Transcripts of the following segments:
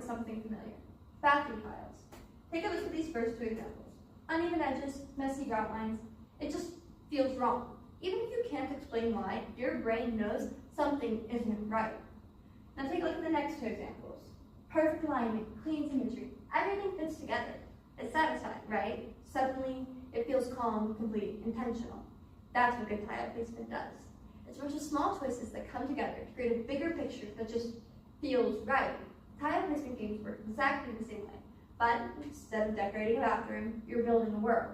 with something familiar. Bathroom tiles. Take a look at these first two examples. Uneven edges, messy outlines, it just feels wrong. Even if you can't explain why, your brain knows something isn't right. Now take a look at the next two examples. Perfect alignment, clean symmetry, everything fits together. It's satisfying, right? Suddenly, it feels calm, complete, intentional. That's what good tile placement does. It's a bunch of small choices that come together to create a bigger picture that just feels right. Tile placement games work exactly the same way, but instead of decorating a bathroom, you're building a world.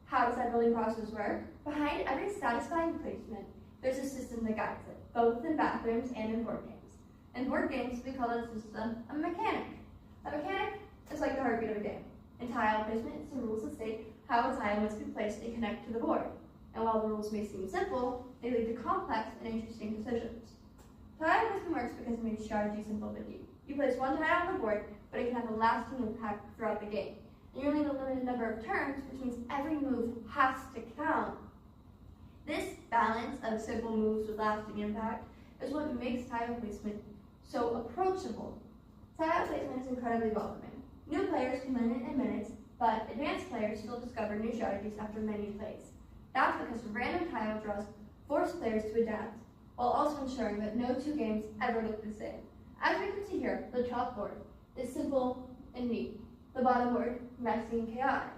How does that building process work? Behind every satisfying placement, there's a system that guides it, both in bathrooms and in board games. In board games, we call that system a mechanic. A mechanic is like the heartbeat of a game. In tile placement, it's the rules that state how a tile must be placed and connect to the board. And while the rules may seem simple, they lead to complex and interesting decisions. Tile placement works because it makes strategy simple but deep. You place one tile on the board, but it can have a lasting impact throughout the game. And you only have a limited number of turns, which means every move has to count. This balance of simple moves with lasting impact is what makes tile placement so approachable. Tile placement is incredibly welcoming. New players can learn it in minutes, but advanced players still discover new strategies after many plays. That's because random tile draws force players to adapt, while also ensuring that no two games ever look the same. As we can see here, the top board is simple and neat. The bottom board, messy and chaotic.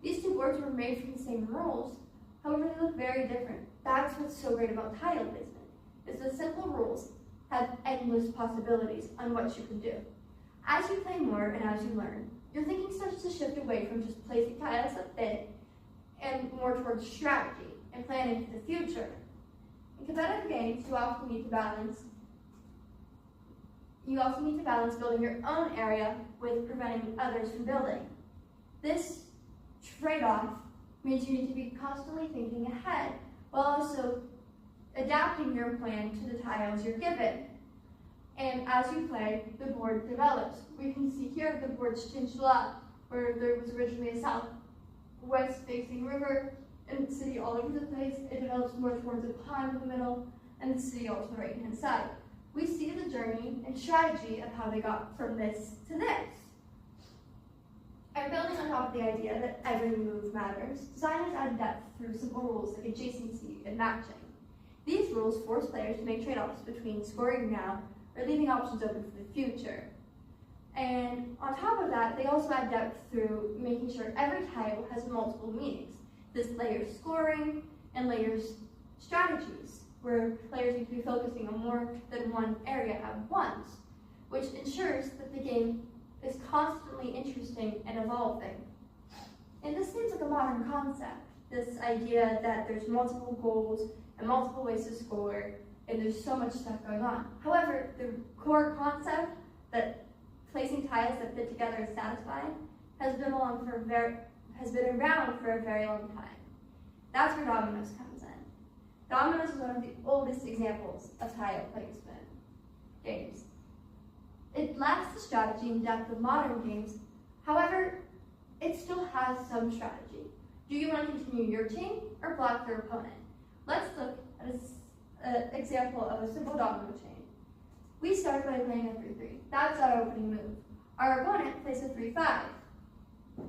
These two boards were made from the same rules, however they look very different. That's what's so great about tile placement, is the simple rules have endless possibilities on what you can do. As you play more and as you learn, your thinking starts to shift away from just placing tiles that fit and more towards strategy and planning for the future. In competitive games, you also need to balance building your own area with preventing others from building. This trade-off means you need to be constantly thinking ahead while also adapting your plan to the tiles you're given. And as you play, the board develops. We can see here the board's changed a lot, where there was originally a southwest-facing river and the city all over the place. It develops more towards a pond in the middle and the city all to the right-hand side. We see the journey and strategy of how they got from this to this. And building on top of the idea that every move matters, designers add depth through simple rules like adjacency and matching. These rules force players to make trade-offs between scoring now or leaving options open for the future. And on top of that, they also add depth through making sure every tile has multiple meanings. This layers scoring and layers strategies, where players need to be focusing on more than one area at once, which ensures that the game is constantly interesting and evolving. And this seems like a modern concept, this idea that there's multiple goals and multiple ways to score, and there's so much stuff going on. However, the core concept that placing tiles that fit together is satisfying has been around for a very long time. That's where dominoes comes in. Dominoes is one of the oldest examples of tile placement games. It lacks the strategy and depth of modern games. However, it still has some strategy. Do you want to continue your team or block your opponent? Let's look at an example of a simple domino chain. We start by playing a 3-3. That's our opening move. Our opponent plays a 3-5.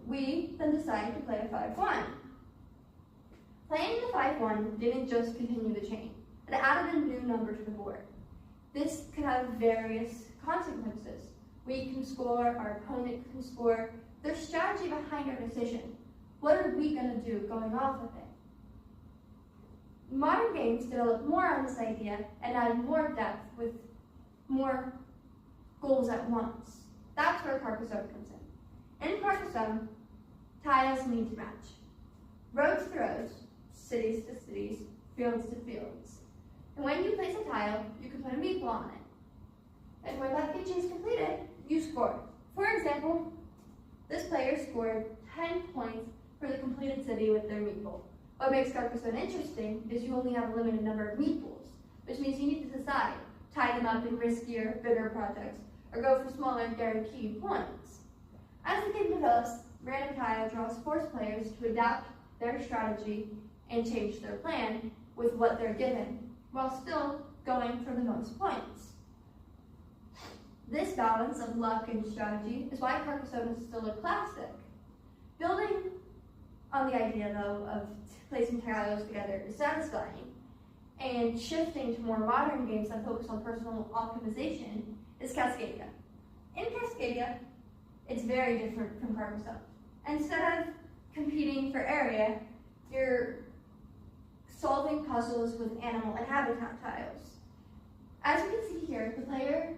We then decide to play a 5-1. Playing the 5-1 didn't just continue the chain. It added a new number to the board. This could have various consequences. We can score, our opponent can score. There's strategy behind our decision. What are we going to do going off of it? Modern games develop more on this idea and add more depth with more goals at once. That's where Carcassonne comes in. In Carcassonne, tiles need to match. Roads to roads, cities to cities, fields to fields. And when you place a tile, you can put a meatball on it. And when that feature is completed, you score. For example, this player scored 10 points for the completed city with their meatball. What makes Carcassonne interesting is you only have a limited number of meatballs, which means you need to decide, tie them up in riskier, bigger projects, or go for smaller, guaranteed points. As the game develops, random tile draws force players to adapt their strategy and change their plan with what they're given, while still going for the most points. This balance of luck and strategy is why Carcassonne is still a classic. Building on the idea, though, of placing tiles together is satisfying, and shifting to more modern games that focus on personal optimization is Cascadia. In Cascadia, it's very different from Carcassonne. Instead of competing for area, you're solving puzzles with animal and habitat tiles. As we can see here, the player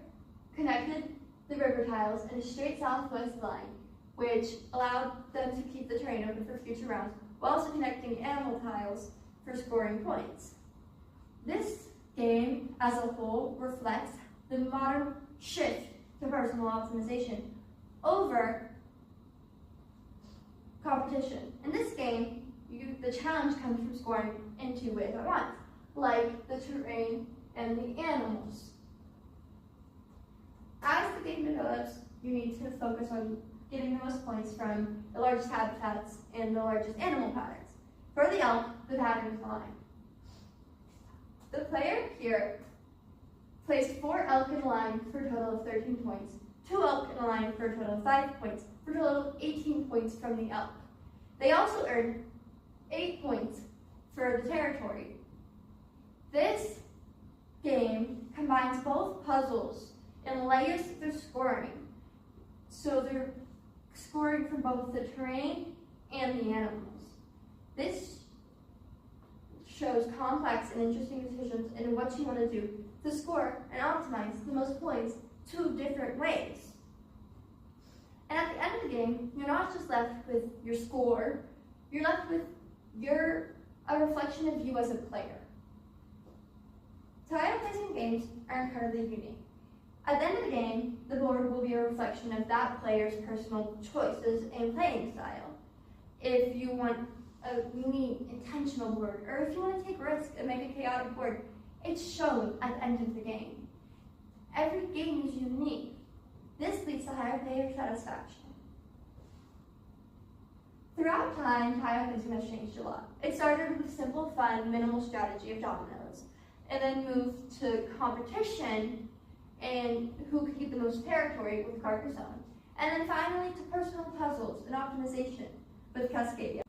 connected the river tiles in a straight southwest line, which allowed them to keep the terrain open for future rounds, while also connecting animal tiles for scoring points. This game as a whole reflects the modern shift to personal optimization over competition. In this game, the challenge comes from scoring in two ways at once, like the terrain and the animals. As the game develops, you need to focus on getting the most points from the largest habitats and the largest animal patterns. For the elk, the pattern is line. The player here placed 4 elk in a line for a total of 13 points, 2 elk in a line for a total of 5 points, for a total of 18 points from the elk. They also earned 8 points for the territory. This game combines both puzzles and layers their scoring, so they're scoring from both the terrain and the animals. This shows complex and interesting decisions in what you want to do to score and optimize the most points 2 different ways. And at the end of the game, you're not just left with your score, you're left with a reflection of you as a player. Tile placing games are incredibly unique. At the end of the game, the board will be a reflection of that player's personal choices and playing style. If you want a neat, intentional board, or if you want to take risks and make a chaotic board, it's shown at the end of the game. Every game is unique. This leads to higher player satisfaction. Throughout time, tile placing has changed a lot. It started with simple, fun, minimal strategy of dominoes, and then moved to competition and who could keep the most territory with Carcassonne, and then finally to personal puzzles and optimization with Cascadia.